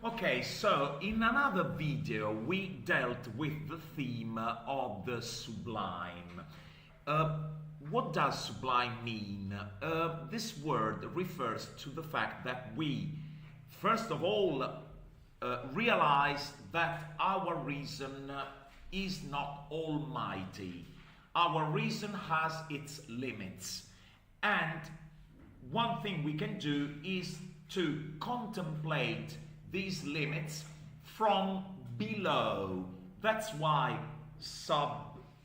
Okay, so in another video we dealt with the theme of the sublime. What does sublime mean? This word refers to the fact that we, first of all, realize that our reason is not almighty. Our reason has its limits. And one thing we can do is to contemplate these limits from below. That's why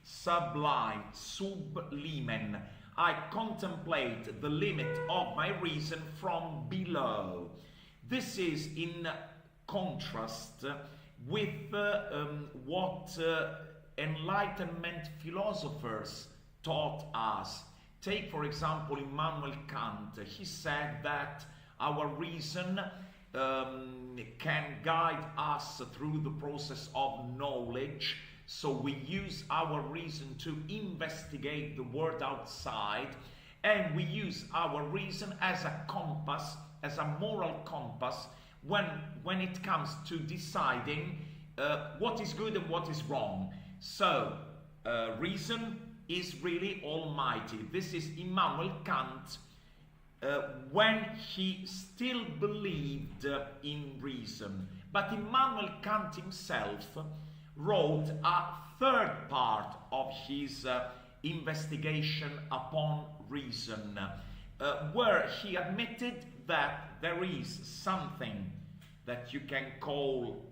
sublime, sublimen. I contemplate the limit of my reason from below. This is in contrast with what Enlightenment philosophers taught us. Take, for example, Immanuel Kant. He said that our reason can guide us through the process of knowledge. So we use our reason to investigate the world outside, and we use our reason as a compass, as a moral compass, when it comes to deciding what is good and what is wrong. So reason is really almighty. This is Immanuel Kant when he still believed in reason. But Immanuel Kant himself wrote a third part of his investigation upon reason, where he admitted that there is something that you can call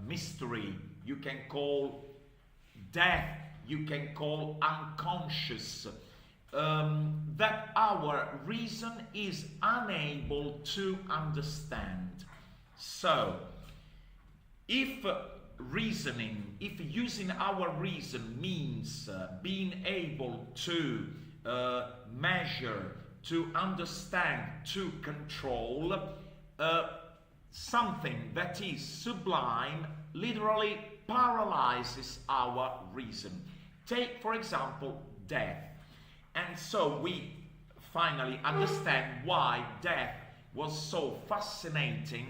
mystery, you can call death, you can call unconscious, that our reason is unable to understand. So, if using our reason means being able to measure, to understand, to control, something that is sublime literally paralyzes our reason. Take, for example, death. And so we finally understand why death was so fascinating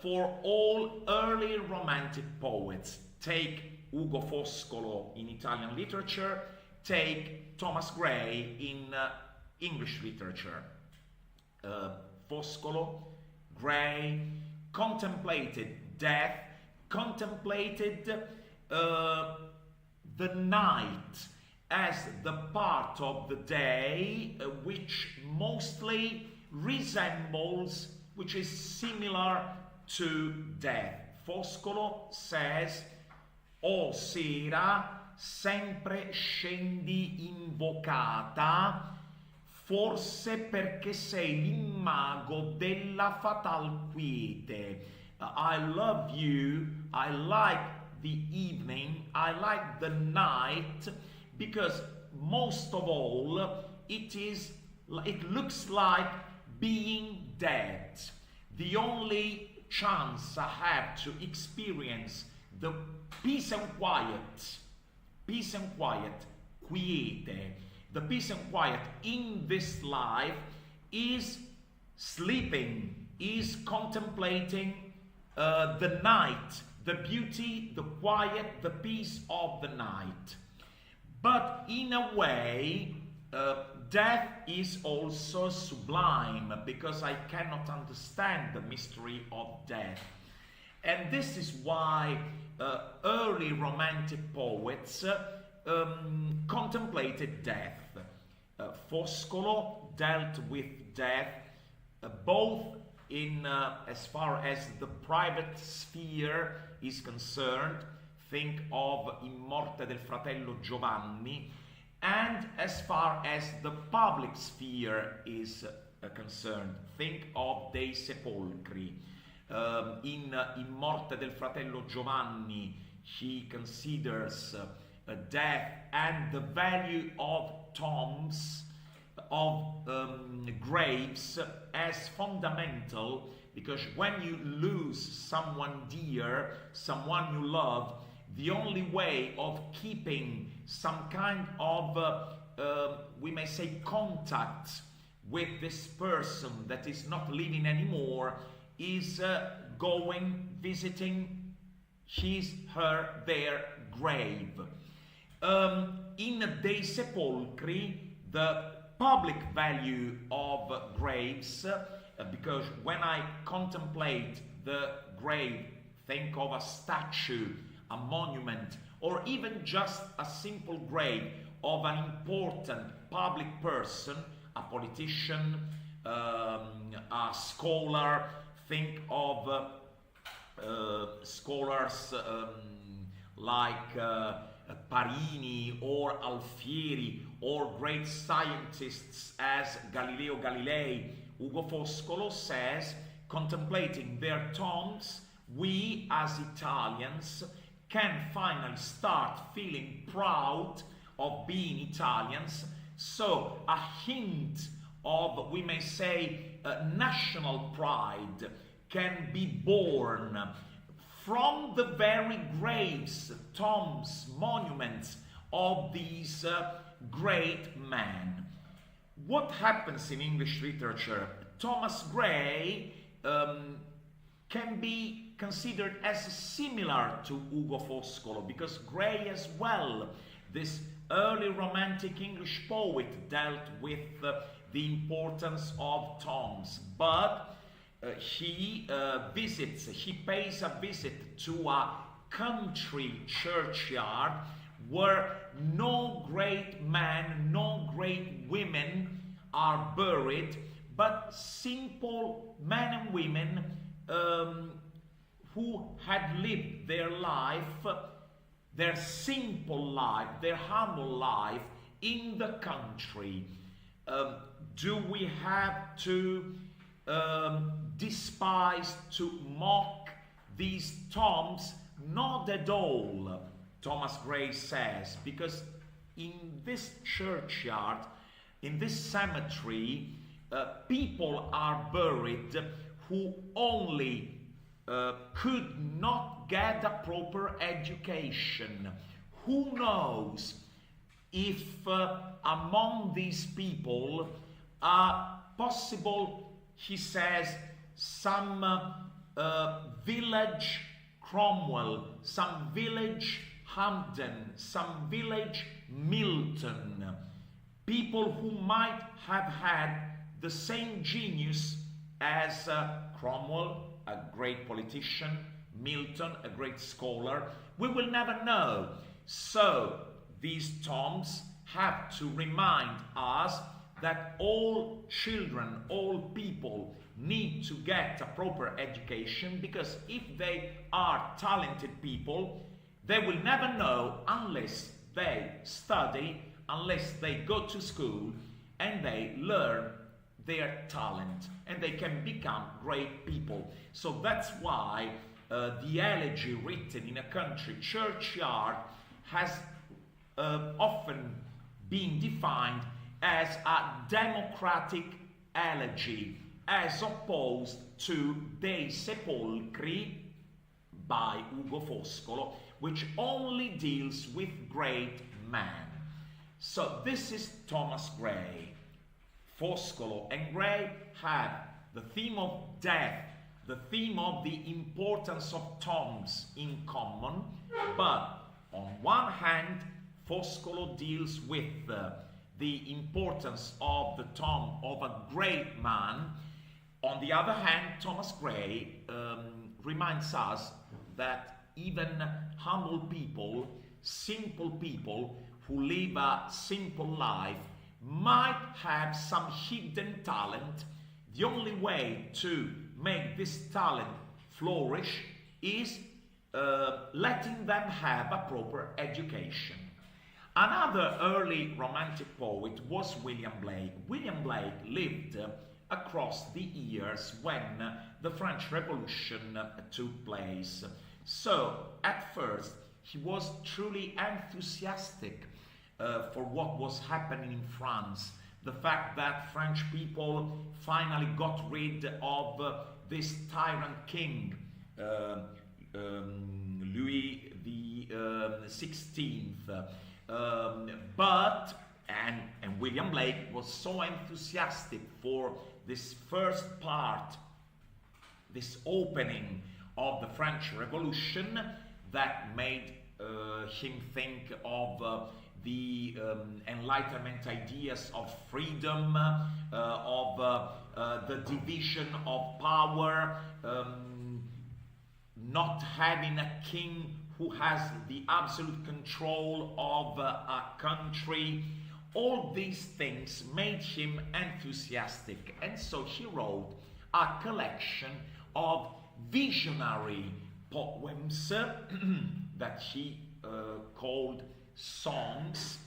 for all early romantic poets. Take Ugo Foscolo in Italian literature, take Thomas Gray in English literature. Foscolo, Gray contemplated death, contemplated the night as the part of the day which mostly resembles, which is similar to death. Foscolo says, "O sera, sempre scendi invocata, forse perché sei l'imago della fatal quiete." I love you, I like the evening, I like the night, because most of all it looks like being dead. The only chance I have to experience the peace and quiet, quiete, the peace and quiet in this life is sleeping, is contemplating the night, the beauty, the quiet, the peace of the night. But in a way, death is also sublime, because I cannot understand the mystery of death. And this is why early romantic poets contemplated death. Foscolo dealt with death both in as far as the private sphere is concerned. Think of In Morte del Fratello Giovanni, and as far as the public sphere is concerned, think of Dei Sepolcri. In Morte del Fratello Giovanni, he considers death and the value of tombs, of graves, as fundamental, because when you lose someone dear, someone you love, the only way of keeping some kind of, we may say, contact with this person that is not living anymore is visiting their grave. In dei sepolcri, the public value of graves, because when I contemplate the grave, think of a statue, a monument, or even just a simple grave of an important public person, a politician, a scholar. Think of scholars like Parini or Alfieri, or great scientists as Galileo Galilei. Ugo Foscolo says, contemplating their tombs, we as Italians can finally start feeling proud of being Italians. So a hint of, we may say, national pride can be born from the very graves, tombs, monuments of these great men. What happens in English literature? Thomas Gray can be considered as similar to Ugo Foscolo, because Gray as well, this early romantic English poet, dealt with the importance of tombs, but he pays a visit to a country churchyard where no great men, no great women are buried, but simple men and women who had lived their life, their simple life, their humble life in the country. Do we have to despise, to mock these tombs? Not at all, Thomas Gray says, because in this churchyard, in this cemetery, people are buried who only could not get a proper education. Who knows if among these people are possible, he says, some village Cromwell, some village Hampden, some village Milton, people who might have had the same genius as Cromwell, a great politician, Milton, a great scholar. We will never know. So these tombs have to remind us that all children, all people need to get a proper education, because if they are talented people, they will never know unless they study, unless they go to school and they learn their talent, and they can become great people. So that's why the elegy written in a country churchyard has often been defined as a democratic elegy, as opposed to Dei Sepolcri by Ugo Foscolo, which only deals with great men. So this is Thomas Gray. Foscolo and Gray have the theme of death, the theme of the importance of tombs in common, but on one hand, Foscolo deals with the importance of the tomb of a great man. On the other hand, Thomas Gray reminds us that even humble people, simple people who live a simple life, might have some hidden talent. The only way to make this talent flourish is letting them have a proper education. Another early romantic poet was William Blake. William Blake lived across the years when the French Revolution took place. So at first he was truly enthusiastic for what was happening in France. The fact that French people finally got rid of this tyrant king, Louis the 16th. And William Blake was so enthusiastic for this first part, this opening of the French Revolution that made him think of the Enlightenment ideas of freedom, of the division of power, not having a king who has the absolute control of a country. All these things made him enthusiastic, and so he wrote a collection of visionary poems that he called songs.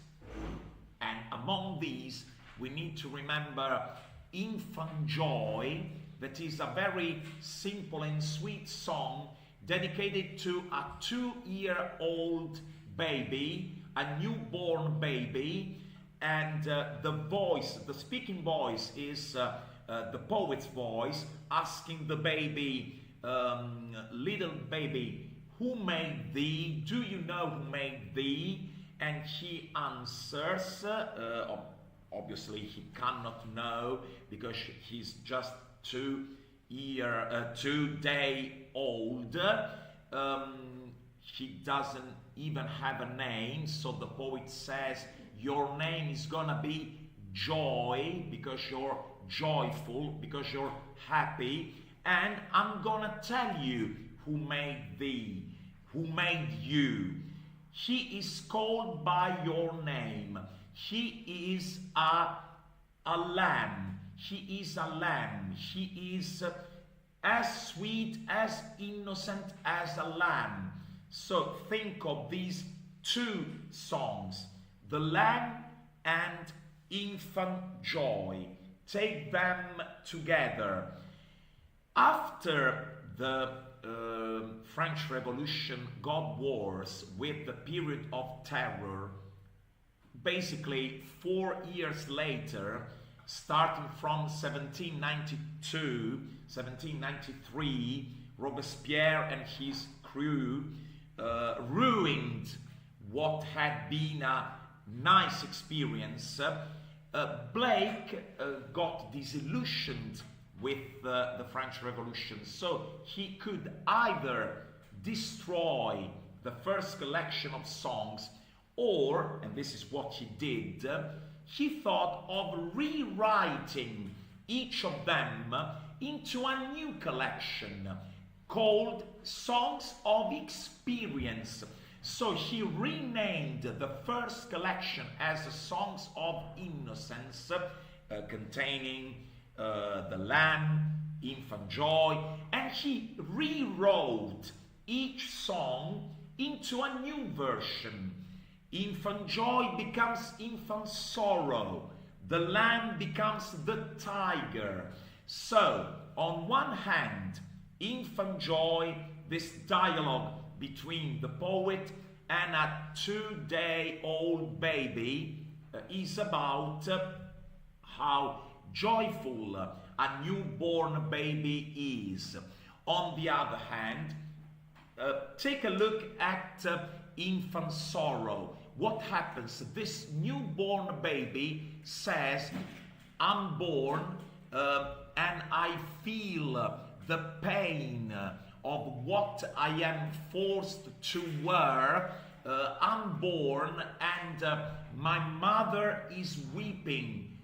And among these we need to remember Infant Joy, that is a very simple and sweet song dedicated to a 2-year-old baby, a newborn baby, and the speaking voice is the poet's voice, asking the baby, little baby, who made thee? Do you know who made thee? And he answers, obviously he cannot know because he's just 2 day old. He doesn't even have a name, so the poet says, your name is gonna be Joy, because you're joyful, because you're happy, and I'm gonna tell you who made thee, who made you. He is called by your name. He is a lamb. He is a lamb. He is as sweet, as innocent as a lamb. So think of these 2 songs, the Lamb and Infant Joy. Take them together. After the French Revolution got worse with the period of terror, basically 4 years later, starting from 1792, 1793, Robespierre and his crew ruined what had been a nice experience. Blake got disillusioned with the French Revolution, so he could either destroy the first collection of songs, or, and this is what he did, he thought of rewriting each of them into a new collection called Songs of Experience. So he renamed the first collection as Songs of Innocence, containing the Lamb, Infant Joy, and he rewrote each song into a new version. Infant Joy becomes Infant Sorrow. The Lamb becomes the Tiger. So, on one hand, Infant Joy, this dialogue between the poet and a 2-day-old baby, is about how joyful a newborn baby is. On the other hand, take a look at Infant Sorrow. What happens? This newborn baby says, I'm born and I feel the pain of what I am forced to wear. I'm born and my mother is weeping,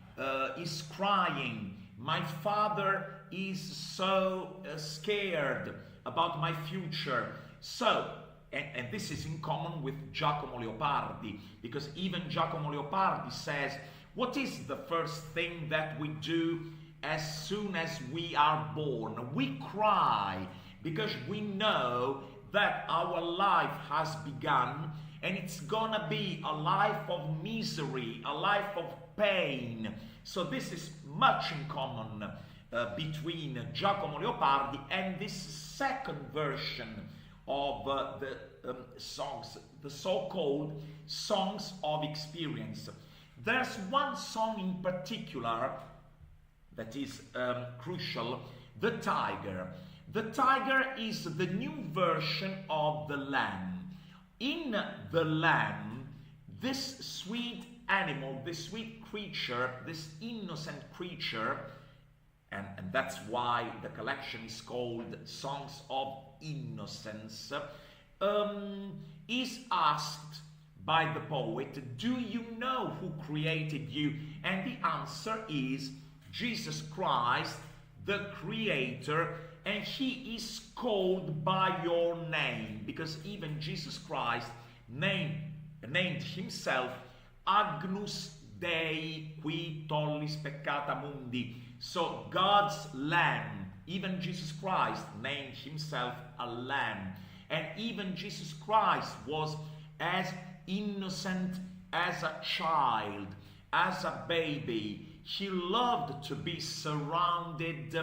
is crying. My father is so scared about my future. So, and this is in common with Giacomo Leopardi, because even Giacomo Leopardi says, what is the first thing that we do as soon as we are born? We cry, because we know that our life has begun, and it's gonna be a life of misery, a life of pain. So this is much in common between Giacomo Leopardi and this second version of the songs, the so-called Songs of Experience. There's one song in particular that is crucial, The Tiger. The Tiger is the new version of the Lamb. In the Lamb, this sweet animal, this sweet creature, this innocent creature, and that's why the collection is called Songs of Innocence, is asked by the poet, do you know who created you? And the answer is Jesus Christ, the Creator, and he is called by your name, because even Jesus Christ named himself Agnus Dei qui tollis peccata mundi. So God's Lamb, even Jesus Christ named himself a lamb. And even Jesus Christ was as innocent as a child, as a baby. He loved to be surrounded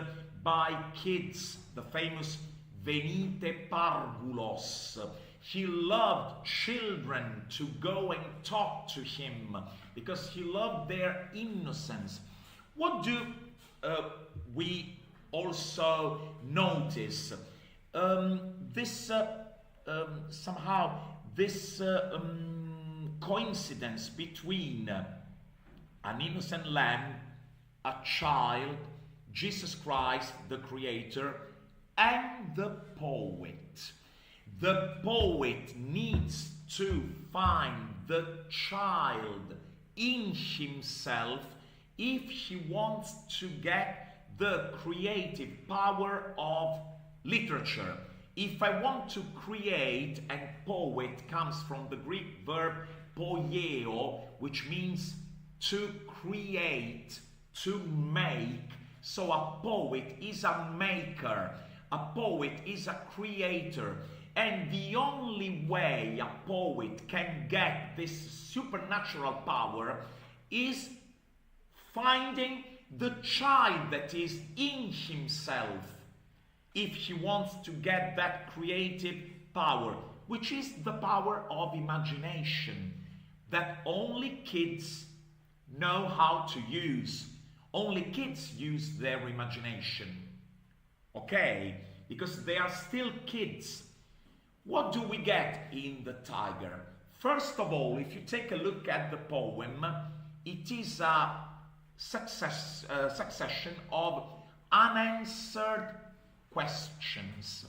by kids, the famous Venite Parvulos. He loved children to go and talk to him because he loved their innocence. What do we also notice? This coincidence between an innocent lamb, a child, Jesus Christ, the Creator, and the poet. The poet needs to find the child in himself if he wants to get the creative power of literature. If I want to create, and poet comes from the Greek verb poieo, which means to create, to make. So a poet is a maker, a poet is a creator. And the only way a poet can get this supernatural power is finding the child that is in himself, if he wants to get that creative power, which is the power of imagination, that only kids know how to use. Only kids use their imagination, okay? Because they are still kids. What do we get in the tiger? First of all, if you take a look at the poem, it is a succession of unanswered questions.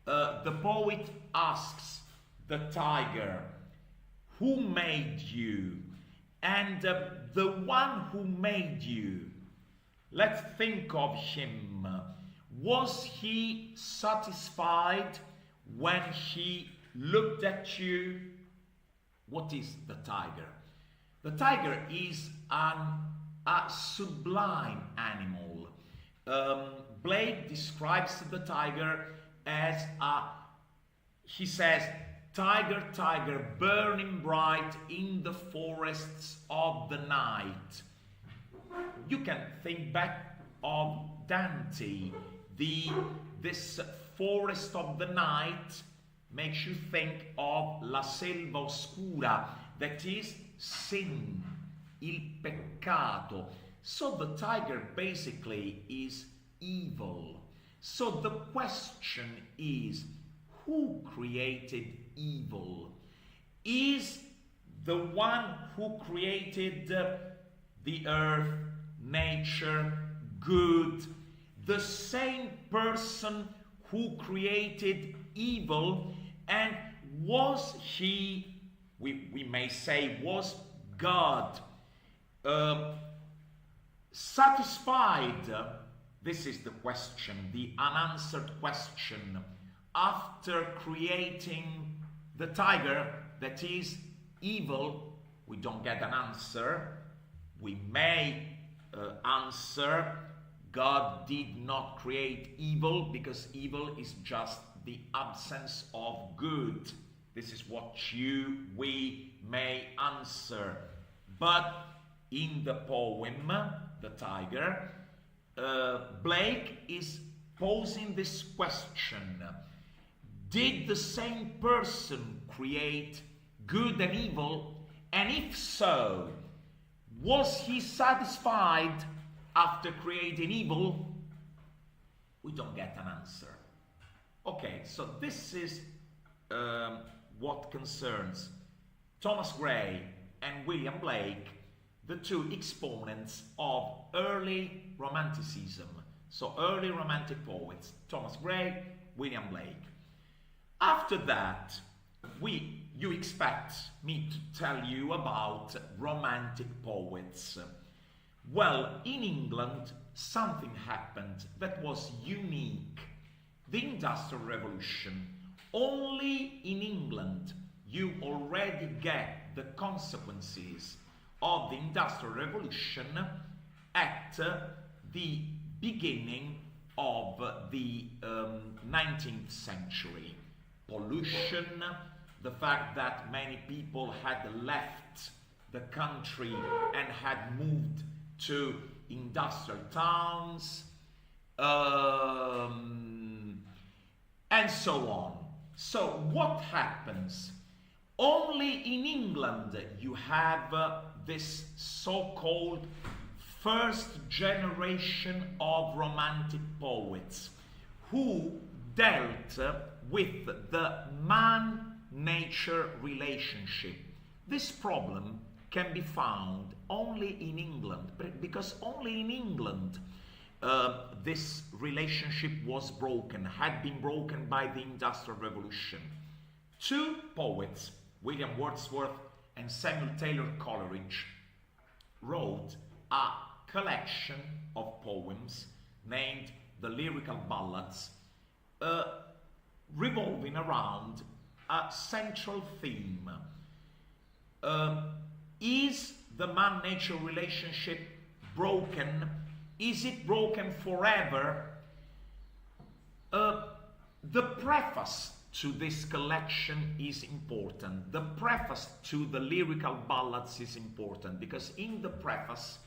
The poet asks the tiger, who made you? And the one who made you, let's think of him. Was he satisfied when he looked at you? What is the tiger? The tiger is a sublime animal. Blake describes the tiger as he says, tiger, tiger, burning bright in the forests of the night. You can think back of Dante. This forest of the night makes you think of la selva oscura, that is sin, il peccato. So the tiger basically is evil. So the question is, who created evil? Is the one who created the earth, nature, good, the same person who created evil? And was he, we may say, was God satisfied? This is the question, the unanswered question. After creating the tiger that is evil, we don't get an answer. We may answer, God did not create evil because evil is just the absence of good. This is what we may answer. But in the poem, The Tiger, Blake is posing this question. Did the same person create good and evil? And if so, was he satisfied after creating evil? We don't get an answer. Okay, so this is what concerns Thomas Gray and William Blake, the two exponents of early Romanticism. So early Romantic poets, Thomas Gray, William Blake. After that, you expect me to tell you about Romantic poets. Well, in England, something happened that was unique. The Industrial Revolution. Only in England you already get the consequences of the Industrial Revolution at the beginning of the 19th century. Pollution, the fact that many people had left the country and had moved to industrial towns, and so on. So what happens? Only in England you have this so-called first generation of Romantic poets who dealt with the man-nature relationship. This problem can be found only in England, because only in England this relationship was broken, had been broken by the Industrial Revolution. Two poets, William Wordsworth and Samuel Taylor Coleridge, wrote a collection of poems named the Lyrical Ballads, revolving around a central theme. Is the man-nature relationship broken? Is it broken forever? The preface to this collection is important. The preface to the Lyrical Ballads is important because in the preface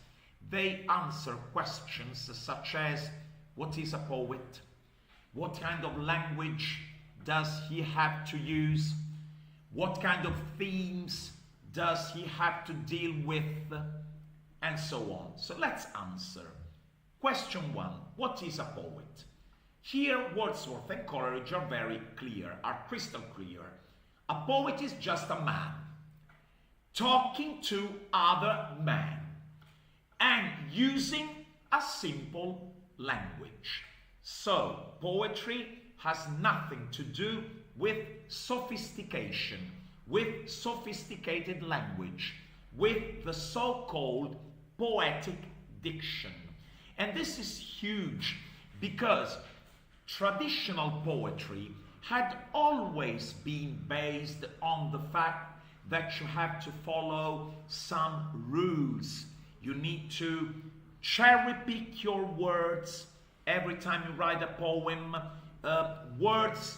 they answer questions such as, what is a poet? What kind of language does he have to use? What kind of themes does he have to deal with? And so on. So let's answer. Question 1. What is a poet? Here Wordsworth and Coleridge are very clear, are crystal clear. A poet is just a man talking to other men and using a simple language. So poetry has nothing to do with sophistication, with sophisticated language, with the so-called poetic diction. And this is huge because traditional poetry had always been based on the fact that you have to follow some rules. You need to cherry-pick your words every time you write a poem. Words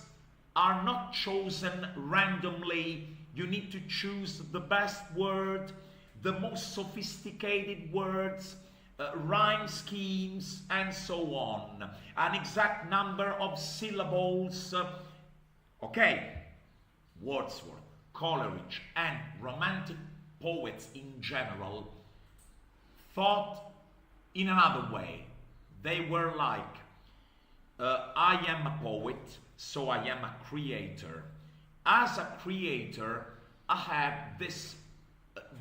are not chosen randomly. You need to choose the best word, the most sophisticated words, rhyme schemes, and so on. An exact number of syllables. Okay, Wordsworth, Coleridge, and Romantic poets in general thought in another way. They were like, I am a poet, so I am a creator. As a creator, I have this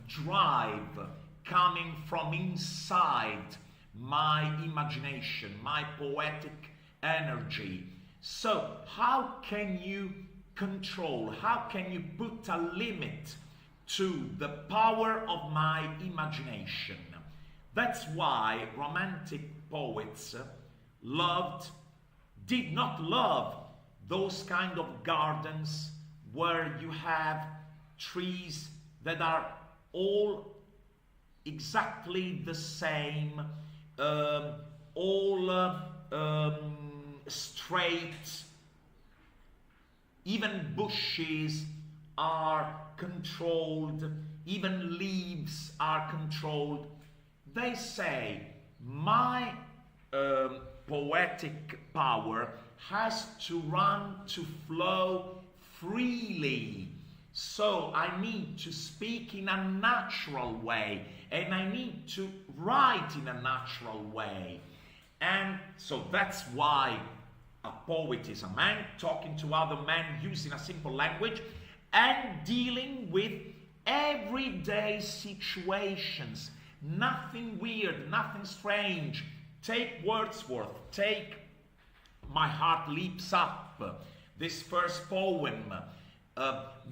drive coming from inside my imagination, my poetic energy. So how can you control, how can you put a limit to the power of my imagination? That's why Romantic poets did not love those kind of gardens where you have trees that are all exactly the same, all straight. Even bushes are controlled, even leaves are controlled. They say, my poetic power has to run, to flow freely. So I need to speak in a natural way, and I need to write in a natural way. And so that's why a poet is a man talking to other men using a simple language and dealing with everyday situations. Nothing weird, nothing strange. Take Wordsworth, take My Heart Leaps Up, this first poem.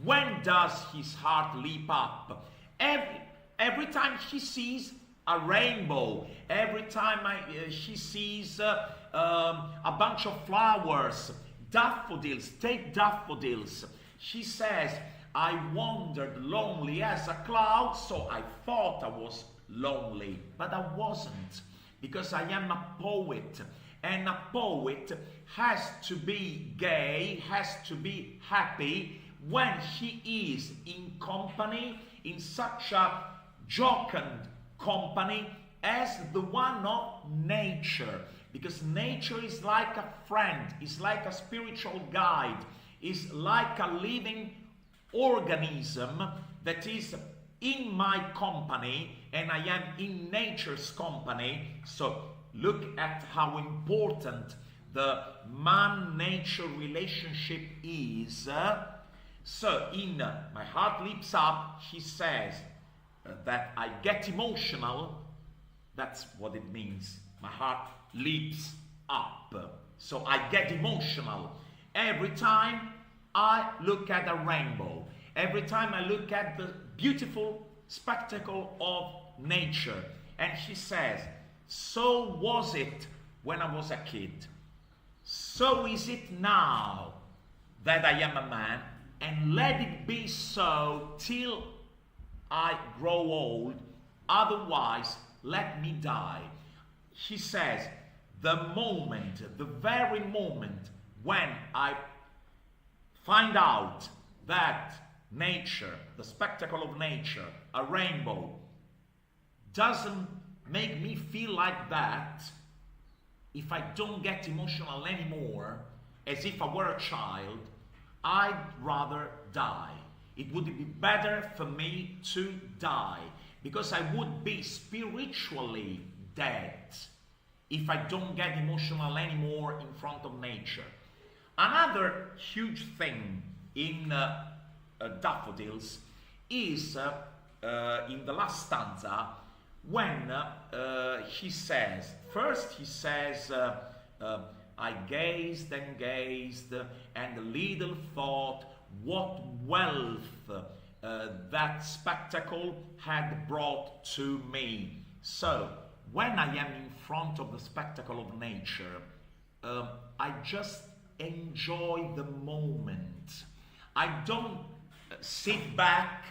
When does his heart leap up? Every time he sees a rainbow, every time he sees a bunch of flowers, daffodils, take daffodils. She says, I wandered lonely as a cloud, so I thought I was lonely, but I wasn't, because I am a poet, and a poet has to be gay, has to be happy when he is in company, in such a jocund company as the one of nature, because nature is like a friend, is like a spiritual guide, is like a living organism that is in my company, and I am in nature's company. So look at how important the man-nature relationship is. So in My Heart Leaps Up, he says that I get emotional. That's what it means. My heart leaps up. So I get emotional every time I look at a rainbow, every time I look at the beautiful spectacle of nature. And she says, so was it when I was a kid. So is it now that I am a man, and let it be so till I grow old, otherwise let me die. She says, the moment, the very moment when I find out that nature, the spectacle of nature, a rainbow, doesn't make me feel like that, if I don't get emotional anymore, as if I were a child, I'd rather die. It would be better for me to die, because I would be spiritually dead if I don't get emotional anymore in front of nature. Another huge thing in Daffodils is in the last stanza, when he says, first he says, I gazed and gazed, and little thought what wealth that spectacle had brought to me. So, when I am in front of the spectacle of nature, I just enjoy the moment. I don't sit back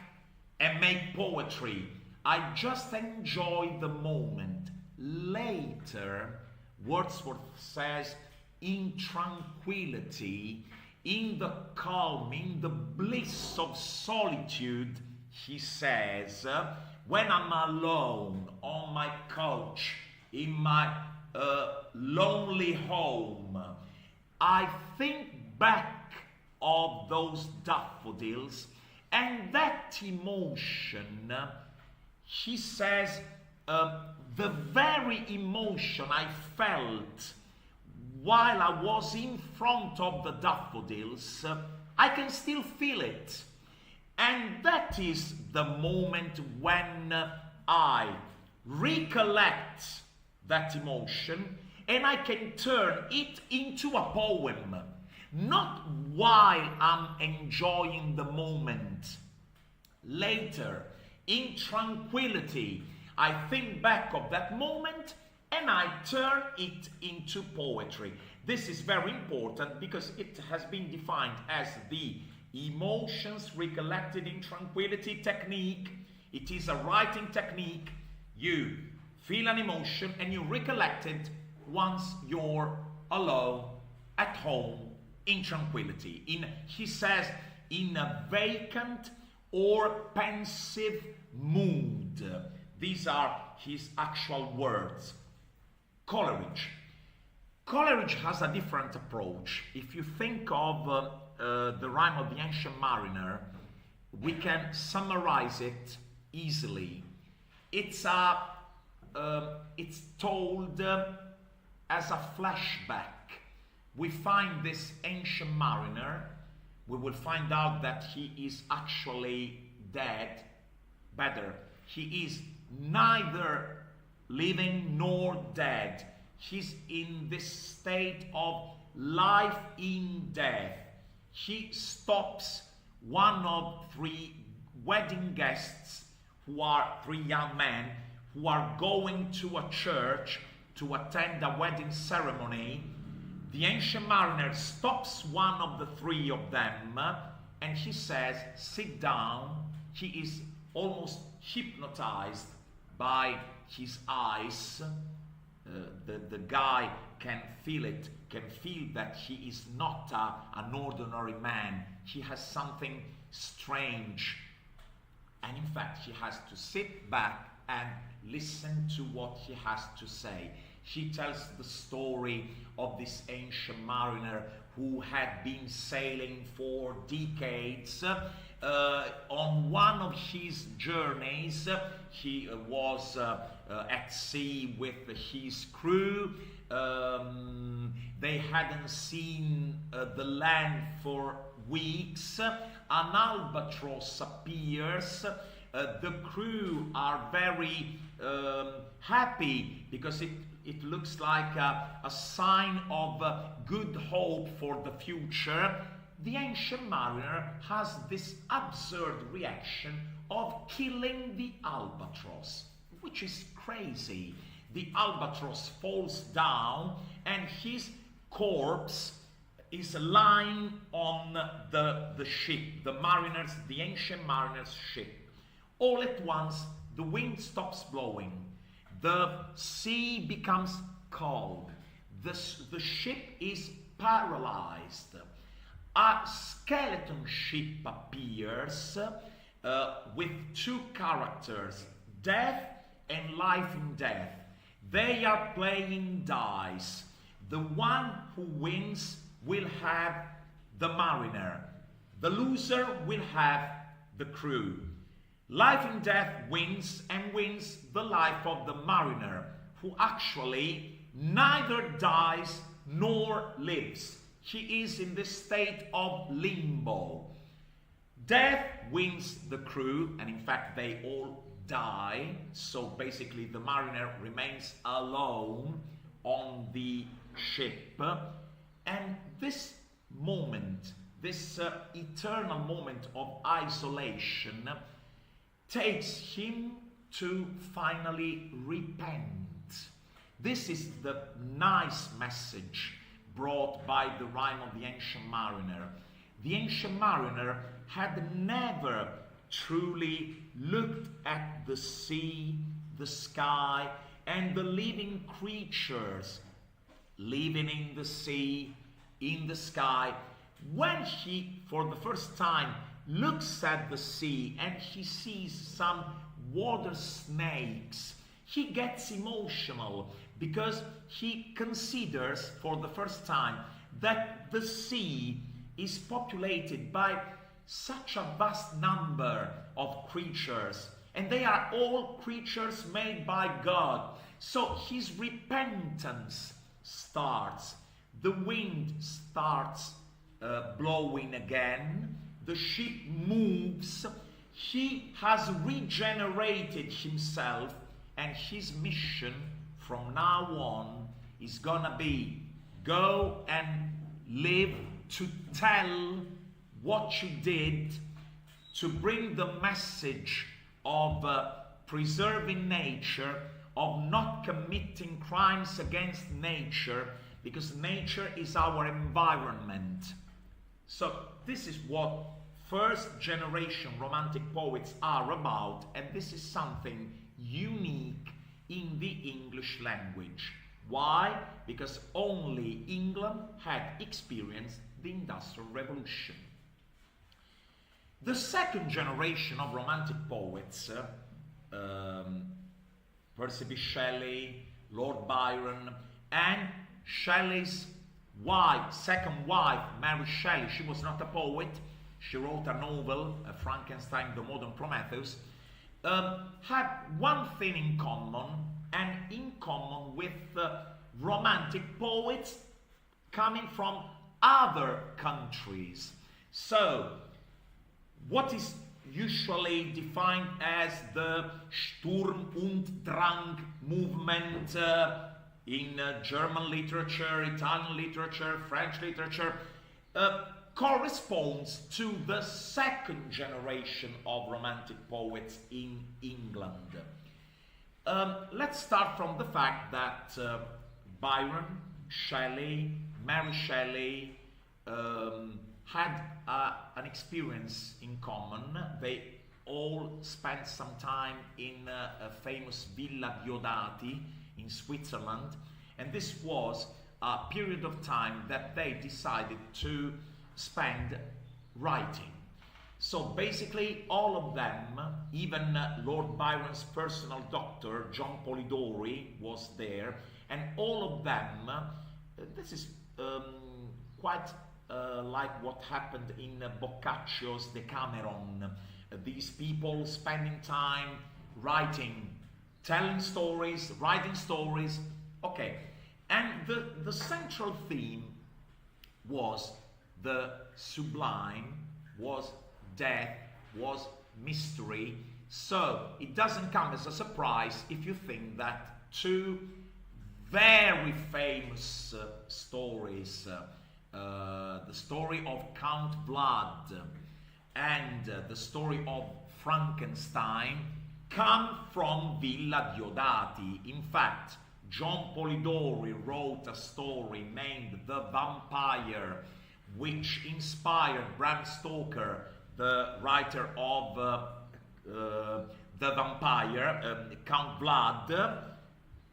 and make poetry. I just enjoy the moment. Later, Wordsworth says, in tranquility, in the calm, in the bliss of solitude, he says, when I'm alone on my couch, in my lonely home, I think back of those daffodils, and that emotion, he says, the very emotion I felt while I was in front of the daffodils, I can still feel it. And that is the moment when I recollect that emotion, and I can turn it into a poem, not while I'm enjoying the moment. Later, in tranquility, I think back of that moment and I turn it into poetry. This is very important because it has been defined as the emotions recollected in tranquility technique. It is a writing technique. You feel an emotion and you recollect it once you're alone, at home, in tranquility. He says, in a vacant or pensive mood. These are his actual words. Coleridge. Coleridge has a different approach. If you think of the rhyme of the Ancient Mariner, we can summarize it easily. It's told as a flashback. We find this ancient mariner. We will find out that he is actually dead. Better, he is neither living nor dead. She's in this state of life in death. She stops one of three wedding guests, who are three young men, who are going to a church to attend a wedding ceremony. The Ancient Mariner stops one of the three of them, and she says, sit down. She is almost hypnotized by his eyes. The guy can feel it, can feel that he is not an ordinary man. He has something strange. And in fact, she has to sit back and listen to what he has to say. She tells the story of this ancient mariner who had been sailing for decades. On one of his journeys, he was at sea with his crew. They hadn't seen the land for weeks. An albatross appears. The crew are very happy because it looks like a sign of good hope for the future. The ancient mariner has this absurd reaction of killing the albatross, which is crazy. The albatross falls down and his corpse is lying on the ship, the ancient mariner's ship. All at once, the wind stops blowing. The sea becomes calm. The ship is paralyzed. A skeleton ship appears with two characters, death and life in death. They are playing dice. The one who wins will have the mariner. The loser will have the crew. Life and death wins, and wins the life of the mariner, who actually neither dies nor lives. He is in this state of limbo. Death wins the crew, and in fact they all die. So basically the mariner remains alone on the ship. And this moment, this eternal moment of isolation, takes him to finally repent. This is the nice message brought by the rhyme of the Ancient Mariner. The Ancient Mariner had never truly looked at the sea, the sky, and the living creatures living in the sea, in the sky. When he, for the first time, looks at the sea and he sees some water snakes, he gets emotional because he considers for the first time that the sea is populated by such a vast number of creatures, and they are all creatures made by God. So his repentance starts. The wind starts blowing again. The ship moves. He has regenerated himself, and his mission from now on is gonna be go and live to tell what you did, to bring the message of preserving nature, of not committing crimes against nature, because nature is our environment. So this is what first generation romantic poets are about, and this is something unique in the English language. Why? Because only England had experienced the Industrial Revolution. The second generation of romantic poets, Percy B. Shelley, Lord Byron, and Shelley's wife, second wife, Mary Shelley. She was not a poet. She wrote a novel, Frankenstein, the Modern Prometheus, had one thing in common, and in common with romantic poets coming from other countries. So, what is usually defined as the Sturm und Drang movement in German literature, Italian literature, French literature, corresponds to the second generation of Romantic poets in England. Let's start from the fact that Byron, Shelley, Mary Shelley had an experience in common. They all spent some time in a famous Villa Diodati in Switzerland, and this was a period of time that they decided to spend writing. So basically all of them, even Lord Byron's personal doctor, John Polidori, was there, and all of them, this is quite like what happened in Boccaccio's Decameron. These people spending time writing, telling stories, writing stories. Okay, and the central theme was the sublime, was death, was mystery. So it doesn't come as a surprise if you think that two very famous stories, the story of Count Vlad and the story of Frankenstein, come from Villa Diodati. In fact, John Polidori wrote a story named The Vampire, which inspired Bram Stoker, the writer of The Vampire, Count Vlad,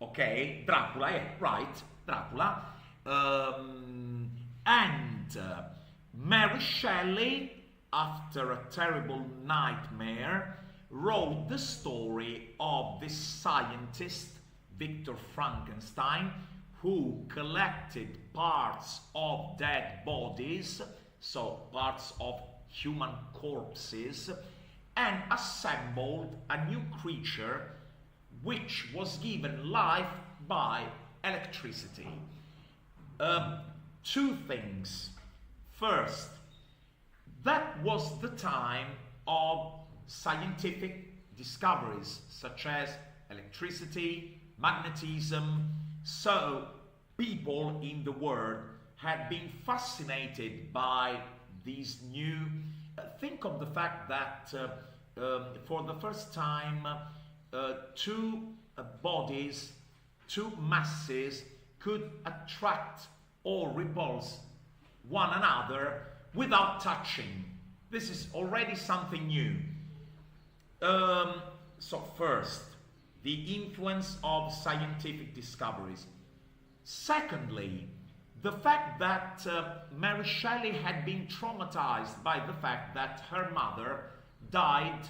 okay, Dracula, yeah, right, Dracula, and Mary Shelley, after a terrible nightmare, wrote the story of this scientist, Victor Frankenstein, who collected parts of dead bodies, so parts of human corpses, and assembled a new creature which was given life by electricity. Two things. First, that was the time of scientific discoveries such as electricity, magnetism, so people in the world had been fascinated by these new... think of the fact that for the first time two bodies, two masses could attract or repulse one another without touching. This is already something new. So first, the influence of scientific discoveries. Secondly, the fact that Mary Shelley had been traumatized by the fact that her mother died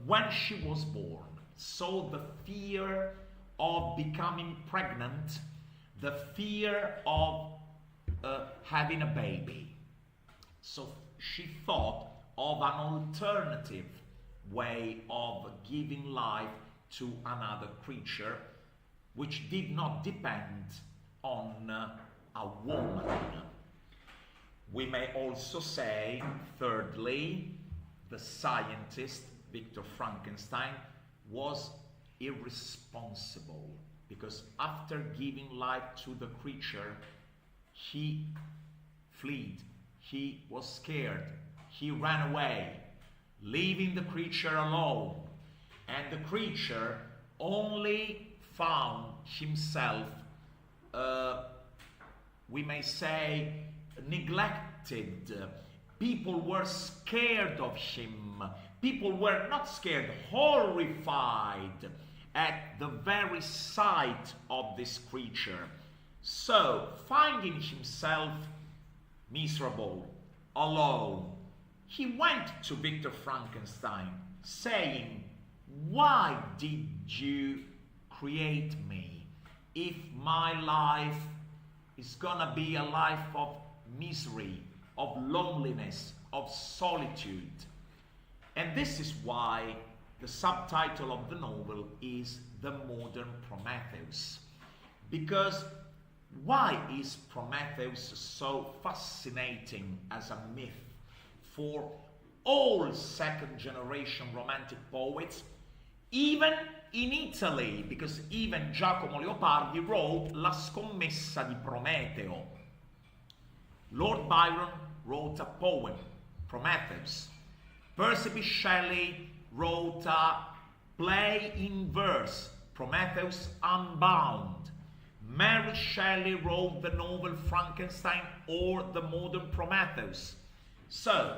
when she was born. So the fear of becoming pregnant, the fear of having a baby. So she thought of an alternative way of giving life to another creature, which did not depend on a woman. We may also say, thirdly, the scientist, Victor Frankenstein, was irresponsible, because after giving life to the creature, he fled, he was scared, he ran away, leaving the creature alone, and the creature only found himself, we may say, neglected. People were scared of him. People were not scared, horrified at the very sight of this creature. So, finding himself miserable, alone, he went to Victor Frankenstein saying, "Why did you create me if my life is gonna be a life of misery, of loneliness, of solitude?" And this is why the subtitle of the novel is The Modern Prometheus. Because why is Prometheus so fascinating as a myth for all second generation romantic poets, even in Italy, because even Giacomo Leopardi wrote La scommessa di Prometeo. Lord Byron wrote a poem, Prometheus. Percy B. Shelley wrote a play in verse, Prometheus Unbound. Mary Shelley wrote the novel Frankenstein or the modern Prometheus. So,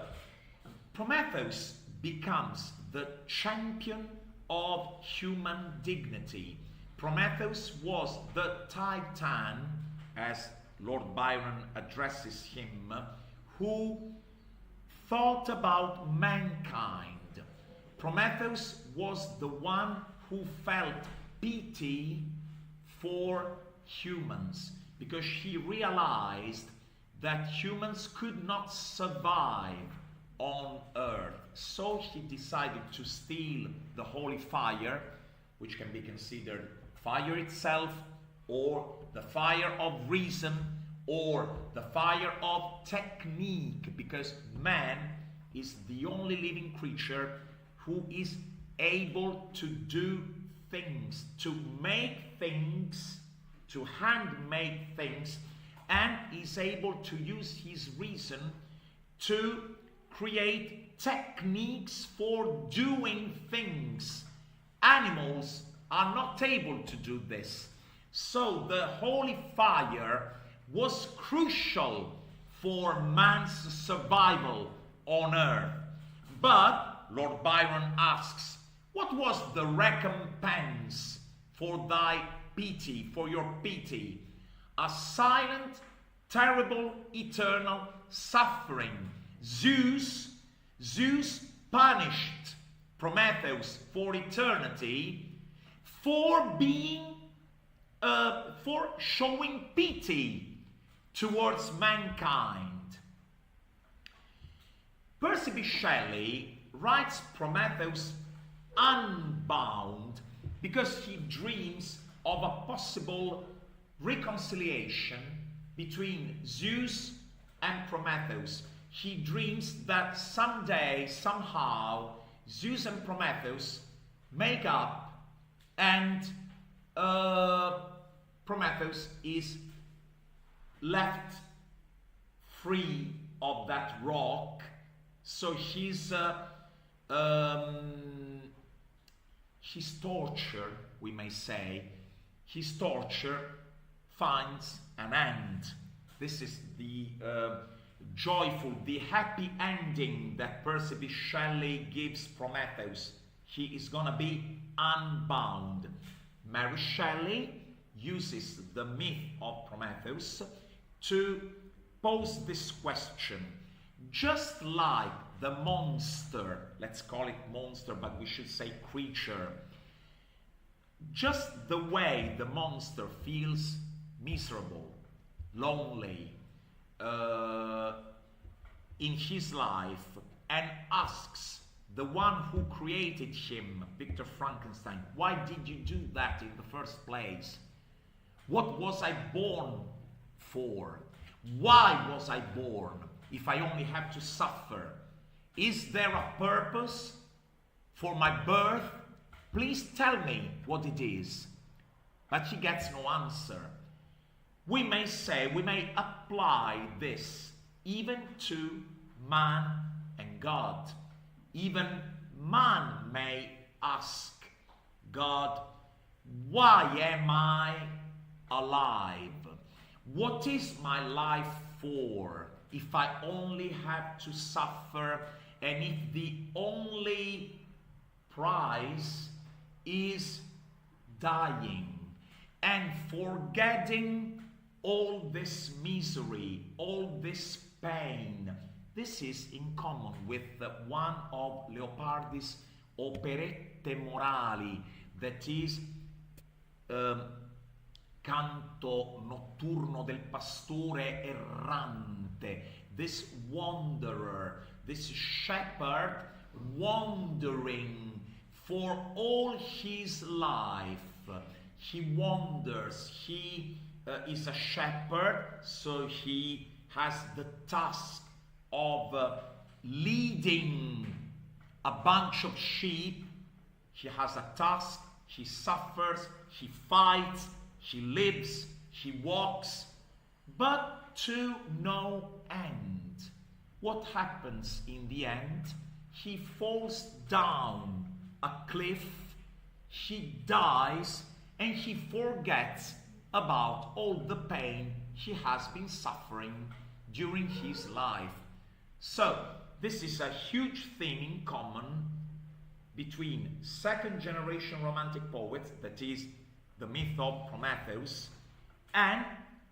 Prometheus becomes the champion of human dignity. Prometheus was the Titan, as Lord Byron addresses him, who thought about mankind. Prometheus was the one who felt pity for humans, because he realized that humans could not survive on earth. So he decided to steal the holy fire, which can be considered fire itself, or the fire of reason, or the fire of technique, because man is the only living creature who is able to do things, to make things, to handmade things, and is able to use his reason to create techniques for doing things. Animals are not able to do this. So the holy fire was crucial for man's survival on earth. But Lord Byron asks, what was the recompense for thy pity, for your pity? A silent, terrible, eternal suffering. Zeus punished Prometheus for eternity for showing pity towards mankind. Percy B. Shelley writes Prometheus Unbound because he dreams of a possible reconciliation between Zeus and Prometheus. He dreams that someday, somehow, Zeus and Prometheus make up, and Prometheus is left free of that rock. So his torture, we may say, his torture finds an end. This is the joyful, the happy ending that Percy B. Shelley gives Prometheus. He is gonna be unbound. Mary Shelley uses the myth of Prometheus to pose this question. Just like the monster, let's call it monster, but we should say creature, just the way the monster feels miserable, lonely in his life, and asks the one who created him, Victor Frankenstein, why did you do that in the first place? What was I born for? Why was I born if I only have to suffer? Is there a purpose for my birth? Please tell me what it is. But he gets no answer. We may say, we may apply this even to man and God. Even man may ask God, why am I alive? What is my life for if I only have to suffer, and if the only prize is dying and forgetting all this misery, all this pain? This is in common with one of Leopardi's operette morali, that is Canto notturno del pastore errante. This wanderer, this shepherd wandering for all his life. He wanders, he is a shepherd, so he has the task of leading a bunch of sheep. He has a task, she suffers, she fights, she lives, she walks, but to no end. What happens in the end? She falls down a cliff, she dies, and she forgets about all the pain she has been suffering during his life. So, this is a huge theme in common between second generation Romantic poets, that is the myth of Prometheus, and